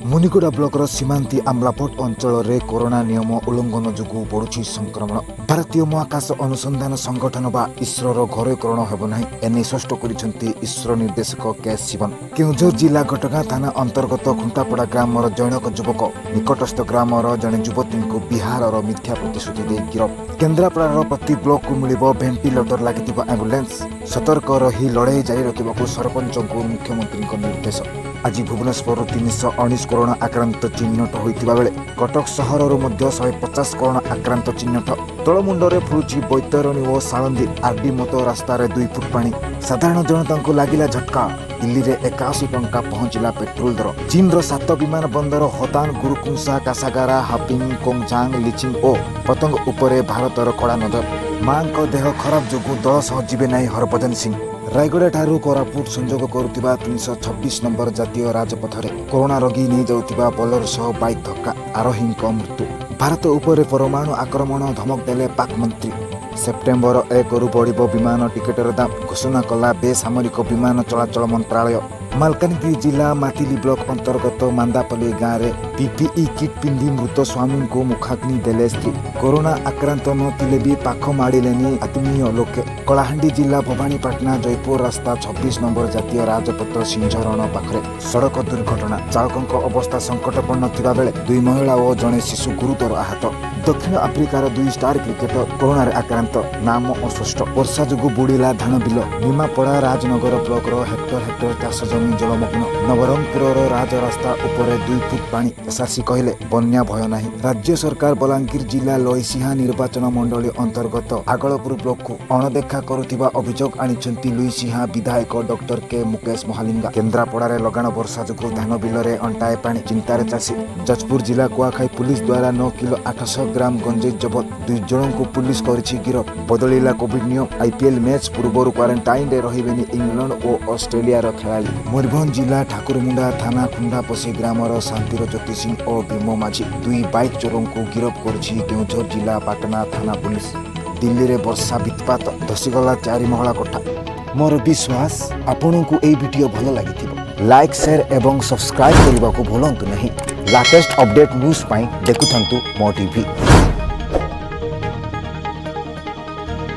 Muniguda blocker सीमांती आमलापट अंचल रे corona नियम उल्लंघन जोगु बढ़ुछि संक्रमण। भारतीय महाकाश अनुसंधान संगठन बा इसरोर घरोकरण हेब नाही एने स्पष्ट करिसेंती इसरो निर्देशक के शिवन। केउझर जिला घटगां थाना अंतर्गत खुंटापड़ा ग्रामर जैनक युवक निकटस्थ ग्रामर जड़े युवती को बिहार मिथ्या प्रतिश्रुति दे गिरफ। केन्द्रापड़ार प्रति ब्लॉक को मिलिबो भेंटिलेटर लागिथिबा एम्बुलेंस। सतर्क रही लड़ाई जारी रखिबाकू सरपंच को मुख्यमंत्री निर्देश। आज भुवनेश्वर 319 कोरोना आक्रांत चिन्हट होइतिबा बेले कटक सहरर मध्य 150 कोरोना आक्रांत चिन्हट। तलमुंडरे फुलुछि बैतरणी और साळंदी आरडी मतो रास्तार 2 फुट पानी। साधारण जनता को लागिला झटका। दिल्ली रे 81 टंका पहुंचला पेट्रोल दर। चीन 7 विमान बंदर होतान गुरुकुंसा कासागारा हापिंग कोंगचांग लिचिंग और पतंग उपरे भारतर कड़ा नजर। मां को देह खराब जोगु दल सह जीवे नहीं हरभजन सिंह। रायगड़ा ठारू कोरापुट संजोग करुथिबा 326 नंबर जातीय राजपथरे कोरोना रोगी नहीं जाउथिबा बोलेरो सह बाइक धक्का आरोही मृत्यु। भारत उपरे परमाणु आक्रमण धमक देले पाक मंत्री। सेप्टेम्बर 1 रु बढ़िबो विमान टिकेटर दाम घोषणा कला बेसामरिक विमान चलाचल मंत्रालय। मालकानगिरी जिला मातिली ब्लॉक अंतर्गत मांदापल्ली गाँव में पीपीई किट पिंधि मृत स्वामी को मुखाग्नि देले स्त्री। कोरोना आक्रांत नथिले भी पाख माड़िलेनी आत्मीय लोके। कलाहांडी जिला भवानीपाटना जयपुर रास्ता 26 नंबर जातीय राजपथ सिंझरण पाखरे सड़क दुर्घटना। चालकों अवस्था संकटपूर्ण थिबा बेले 2 महिला और जड़े शिशु गुरुतर आहत। दक्षिण आफ्रिकार 2 स्टार क्रिकेटर कोरोना आक्रांत नाम अस्पष्ट। वर्षा जोगु बुड़ीला धान bill. Nimapada Rajnagar block Hector Hector चाष जमी जलमग्न। नवरंगपुर राजरास्ता उपरे 2 फुट पानी। शासी कहले बन्या भय नहीं। राज्य सरकार बलांगीर जिला लईसिहा निर्वाचन मंडली अंतर्गत आगलपुर ब्लॉक को अणदेखा करुथिबा अभियोग आनिछंती लईसिहा विधायक डॉक्टर के मुकेश महालिंगा। केन्द्रापड़ारे लगाण वर्षा जोगु धान बिलरे अंटाए पानी चिंतार चाषी। जाजपुर जिला कुआखाई पुलिस द्वारा 9 किलो 800 ग्राम गंजेई जबत। 2 जन को पुलिस करिछि गिरफ। बदलिला कोविड नियम। आईपीएल मैच पूर्व क्वारंटाइन रे रहिबेनी इंग्लैंड और ऑस्ट्रेलिया रो खेलाड़ी। मयूरभंज जिला ठाकुरमुंडा थाना खुंडापसी ग्रामर शांतिर ज्योति सिंह और भीम माझी 2 बाइक चोरों को गिरफ करिछि केउझर जिला पाटना थाना पुलिस। दिल्ली रे वर्षा वित्पात धसीगला 4 महला कोठा। मोर विश्वास आपनकु एई वीडियो भल लागिथिबो। लाइक शेयर एवं सब्सक्राइब करने को भूलंतु नहीं। लेटेस्ट अपडेट न्यूज पाई देखुथंतु मो टीवी।